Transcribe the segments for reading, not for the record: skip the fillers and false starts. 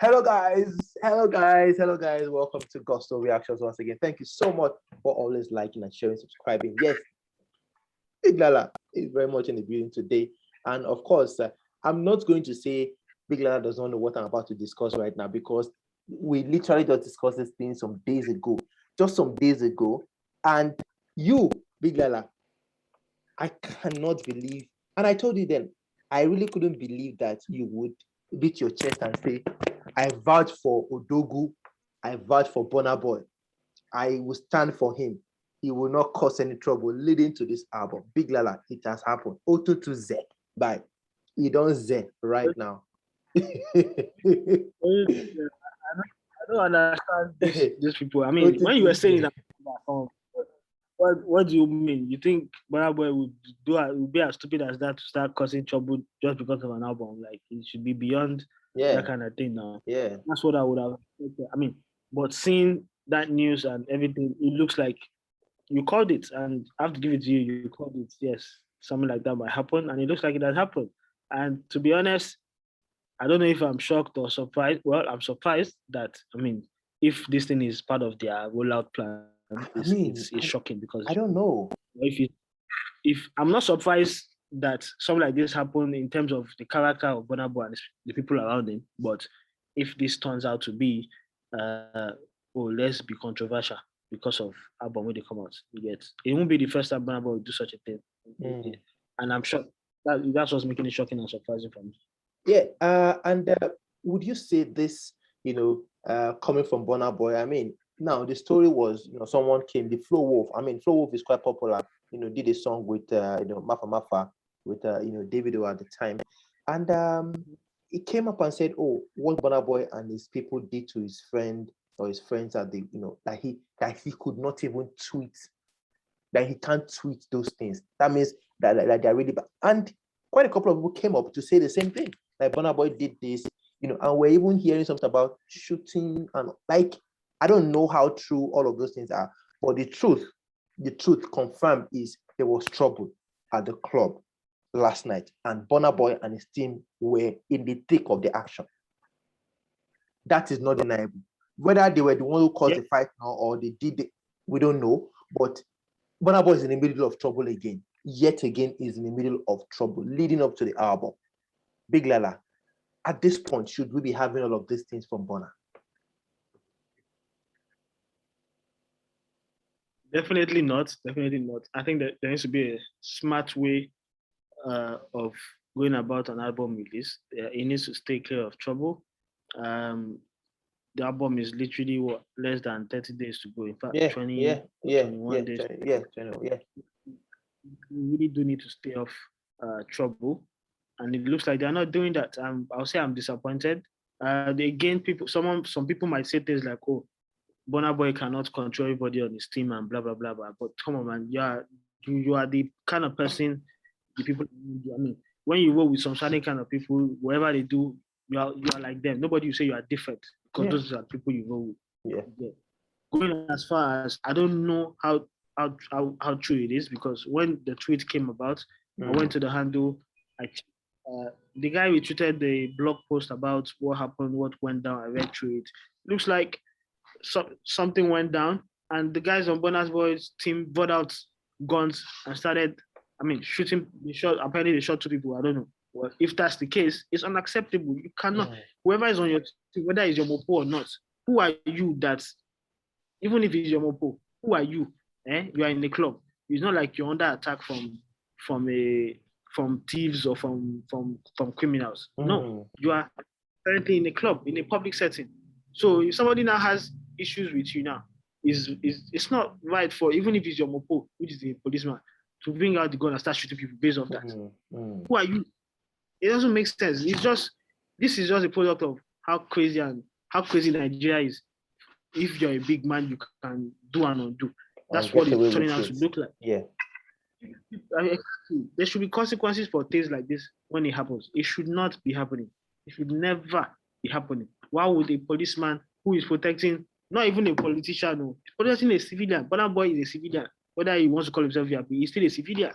Hello guys. Welcome to Gusto Reactions once again. Thank you so much for always liking and sharing, subscribing. Yes, Big Lala is very much in the building today. And of course, I'm not going to say Big Lala does not know what I'm about to discuss right now because we literally just discussed this thing some days ago, just some days ago. And you, Big Lala, I cannot believe, and I told you then, I really couldn't believe that you would beat your chest and say, I vouch for Odogwu, I vouch for Burna Boy, I will stand for him. He will not cause any trouble leading to this album. Big Lala, it has happened. Auto to Z. Bye. You don't Z right now. I don't understand these people. I mean, when you were saying that, what do you mean? You think Burna Boy would be as stupid as that to start causing trouble just because of an album? Like it should be beyond that kind of thing now. Yeah. That's what I would have expected. I mean, but seeing that news and everything, it looks like you called it, and I have to give it to you. You called it, yes. Something like that might happen, and it looks like it has happened. And to be honest, I don't know if I'm shocked or surprised. Well, I'm surprised that, I mean, if this thing is part of their rollout plan, it's shocking because I don't know. If I'm not surprised that something like this happened in terms of the character of Burna Boy and the people around him, but if this turns out to be, let's be controversial because of album when they come out, it won't be the first time Burna Boy will do such a thing, and I'm sure that's what's making it shocking and surprising for me. Yeah, and would you say this, coming from Burna Boy? I mean, now the story was, someone came, the Flow Wolf. I mean, Flow Wolf is quite popular. Did a song with, Mafa Mafa with, Davido at the time, and he came up and said, "Oh, what Burna Boy and his people did to his friend or his friends that that he could not even tweet, that he can't tweet those things. That means that they're really bad." And quite a couple of people came up to say the same thing. Like Burna Boy did this, and we're even hearing something about shooting and I don't know how true all of those things are, but the truth confirmed is there was trouble at the club last night, and Burna Boy and his team were in the thick of the action. That is not deniable. Whether they were the one who caused the fight or they did it, we don't know. But Burna Boy is in the middle of trouble again. Yet again is in the middle of trouble leading up to the album. Big Lala, at this point, should we be having all of these things from Burna? Definitely not. Definitely not. I think that there needs to be a smart way of going about an album release. It needs to stay clear of trouble. The album is literally less than 30 days to go. In fact, 21 days. We really do need to stay off trouble, and it looks like they're not doing that. I'll say I'm disappointed. Again, some people might say things like, "Oh, Burna Boy cannot control everybody on his team and blah blah blah blah." But come on, man, you are the kind of person the people. I mean, when you work with some certain kind of people, whatever they do, you are like them. Nobody will say you are different because those are people you work with. Yeah. Going as far as, I don't know how true it is, because when the tweet came about, I went to the handle. The guy retweeted the blog post about what happened, what went down. I read through it. Looks like something went down, and the guys on Burna Boy's team brought out guns and started, shooting. Apparently they shot 2 people. I don't know. Well, if that's the case, it's unacceptable. You cannot. Whoever is on your team, whether it's your mopo or not, who are you that, even if it's your mopo, who are you? You are in the club. It's not like you're under attack from thieves or from criminals. No, you are currently in a club, in a public setting. So if somebody now has issues with you now, it's not right for, even if it's your mopo, which is the policeman, to bring out the gun and start shooting people based on that. Who are you? It doesn't make sense. This is just a product of how crazy Nigeria is. If you're a big man, you can do and undo. That's what it's turning out to look like. Yeah. There should be consequences for things like this when it happens. It should not be happening. It should never be happening. Why would a policeman who is protecting, not even a politician, protecting a civilian? Burna Boy is a civilian. Whether he wants to call himself VIP, he's still a civilian.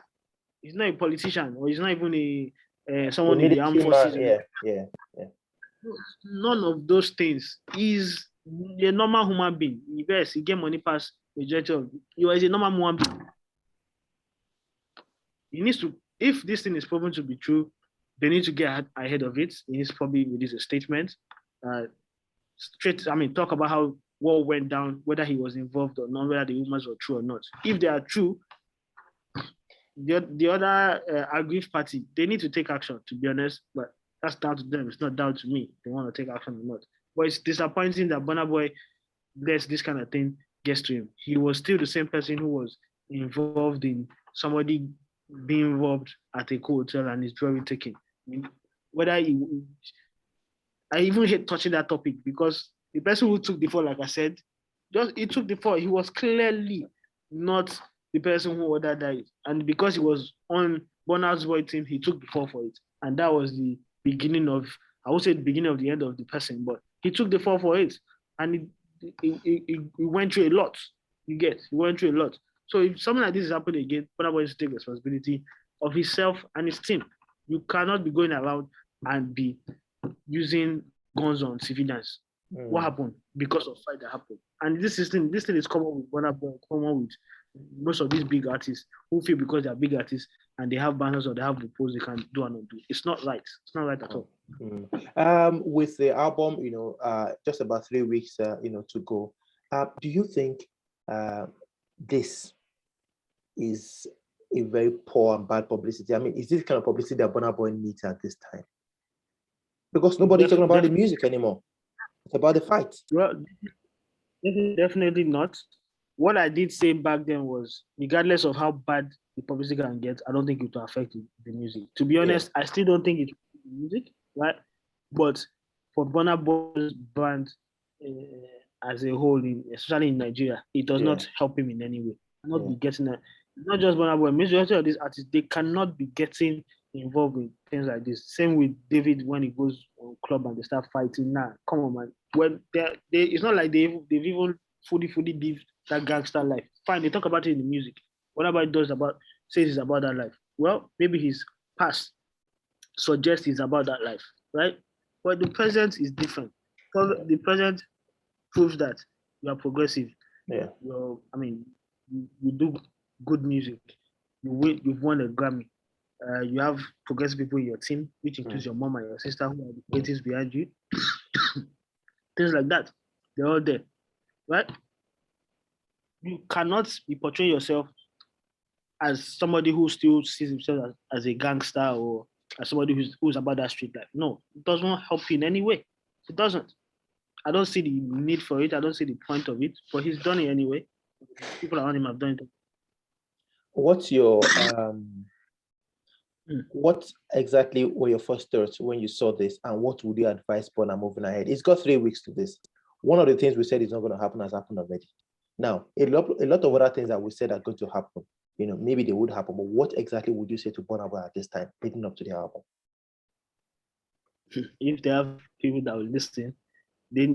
He's not a politician, or he's not even someone in the armed forces. Yeah. None of those things. He's a normal human being. Yes, he get money past majority of you as a normal human being. He needs to, if this thing is proven to be true, they need to get ahead of it. He needs to probably release a statement. Talk about how what went down, whether he was involved or not, whether the rumors were true or not. If they are true, the other aggrieved party, they need to take action, to be honest, but that's down to them. It's not down to me. They want to take action or not. But it's disappointing that Burna Boy lets this kind of thing gets to him. He was still the same person who was involved in somebody being robbed at a hotel and his jewelry taken. I mean, I even hate touching that topic because the person who took the fall, like I said, he took the fall. He was clearly not the person who ordered that. And because he was on Burna Boy team, he took the fall for it. And that was the beginning of, I would say the beginning of the end of the person, but he took the fall for it. And he went through a lot. He went through a lot. So if something like this is happening again, Burna Boy needs to take responsibility of himself and his team. You cannot be going around and be using guns on civilians. What happened? Because of fight that happened. And this thing is common with Burna Boy, common with most of these big artists who feel because they're big artists and they have banners or they have the pose they can do and not do. It's not right. It's not right at all. With the album, just about 3 weeks, to go. Do you think this is a very poor and bad publicity? I mean, is this kind of publicity that Burna Boy needs at this time? Because nobody's talking about the music anymore. It's about the fight. Well, definitely not. What I did say back then was, regardless of how bad the publicity can get, I don't think it will affect the music. To be honest, I still don't think it will affect the music, right? But for Burna Boy's brand as a whole, especially in Nigeria, it does not help him in any way. Not be getting that. Not just Burna Boy, majority of these artists, they cannot be getting involved with things like this. Same with David when he goes on club and they start fighting. Nah, come on, man. When it's not like they've even fully lived that gangster life. Fine, they talk about it in the music. Whatever it says it's about that life. Well, maybe his past suggests it's about that life, right? But the present is different. The present proves that you are progressive. Yeah. You do good music. You've won a Grammy. You have progressive people in your team, which includes your mom and your sister who are the creatives behind you. Things like that. They're all there, right? You cannot be portraying yourself as somebody who still sees himself as a gangster or as somebody who's about that street life. No, it doesn't help you in any way. It doesn't. I don't see the need for it. I don't see the point of it. But he's done it anyway. People around him have done it. What's your what exactly were your first thoughts when you saw this, and what would you advise Burna moving ahead? It's got 3 weeks to this. One of the things we said is not going to happen has happened already. Now, a lot of other things that we said are going to happen. Maybe they would happen, but what exactly would you say to Burna Boy at this time, leading up to the album? If they have people that will listen, they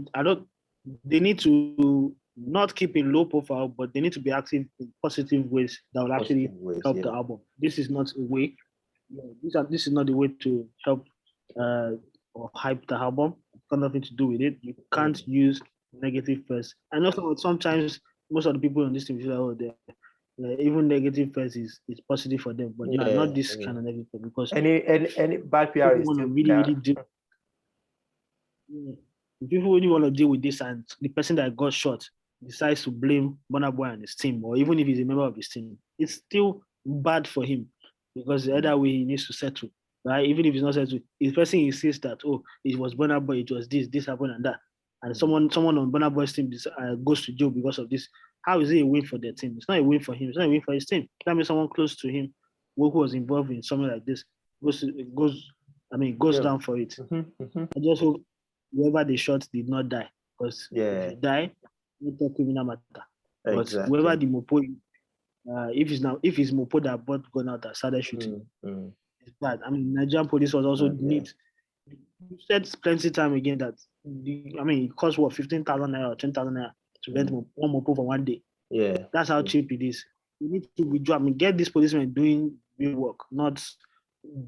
need to not keep a low profile, but they need to be active in positive ways that will actually help the album. This is not a way. This is not the way to help or hype the album. It's got nothing to do with it. You can't use negative press. And also sometimes most of the people on this team feel like, even negative press is positive for them, but not this kind of negative press, because any bad PR is want to really deal. If people really want to deal with this and the person that got shot decides to blame Burna Boy and his team, or even if he's a member of his team, it's still bad for him, because the other way he needs to settle, right? Even if he's not settled, if the person insists that, it was Burna Boy, it was this happened and that, and someone on Burna Boy's team goes to jail because of this, how is it a win for their team? It's not a win for him. It's not a win for his team. That means someone close to him who was involved in something like this goes down for it. I just hope whoever they shot did not die, because if he die, it's a criminal matter. But whoever the Mopo, if it's Mopo that bought gun out that started shooting, it's bad. Nigerian police was also neat. You said plenty time again that it costs 15,000 naira or 10,000 naira to rent one Mopo for one day. Yeah, that's how cheap it is. You need to withdraw. Get these policemen doing real work, not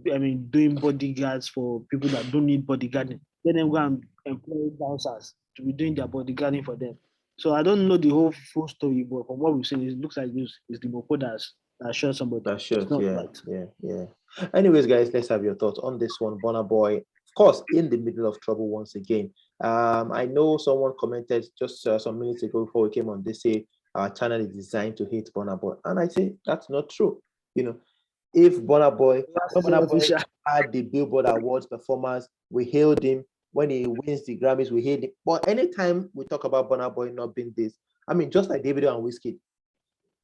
doing bodyguards for people that don't need bodyguarding. let them go and employ bouncers to be doing their bodyguarding for them. So I don't know the whole full story, but from what we've seen, it looks like this is the Mopo that shot somebody. That should, It's not yeah, right. yeah. Anyways, guys, let's have your thoughts on this one. Burna Boy, of course, in the middle of trouble once again. I know someone commented just some minutes ago before we came on. They say our channel is designed to hate Burna Boy, and I say that's not true. You know, if Burna Boy, when Burna Boy had the Billboard Awards performance, we hailed him. When he wins the Grammys, we hailed him. But anytime we talk about Burna Boy not being this, I mean, just like Davido and Wizkid,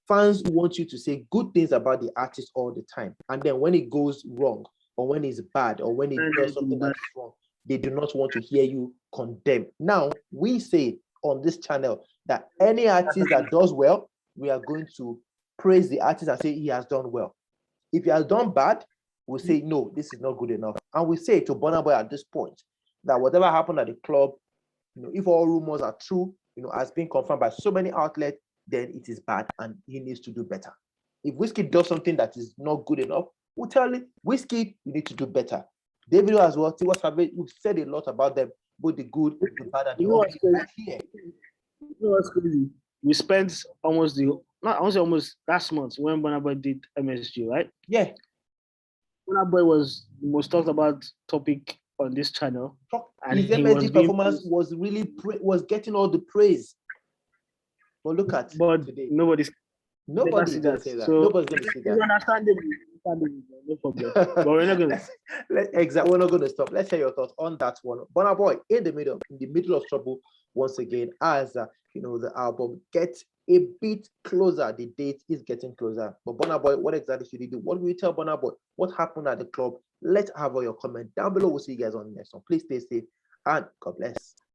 fans want you to say good things about the artist all the time. And then when it goes wrong, or when it's bad, or when it does something that's wrong, they do not want to hear you condemn. Now, we say on this channel that any artist that does well, we are going to praise the artist and say he has done well. If he has done bad, we'll say, no, this is not good enough. And we say to Burna Boy at this point that whatever happened at the club, if all rumors are true, has been confirmed by so many outlets, then it is bad and he needs to do better. If Wizkid does something that is not good enough, we'll tell him, Wizkid, you need to do better. Davido as well, we've said a lot about them, both the good, the bad, and the ugly right here. You know what's crazy? We spent almost last month when Burna Boy did MSG, right? Yeah. Burna Boy was the most talked about topic on this channel. And his MSG performance was really was getting all the praise. But look at today. Nobody's going to say that. So nobody's going to say that. Understandable. No problem. But we're not going to. We're not going to stop. Let's hear your thoughts on that one. Burna Boy in the middle of trouble once again, as the album gets a bit closer. The date is getting closer. But Burna Boy, what exactly should he do? What will you tell Burna Boy? What happened at the club? Let's have all your comment down below. We'll see you guys on the next one. Please stay safe and God bless.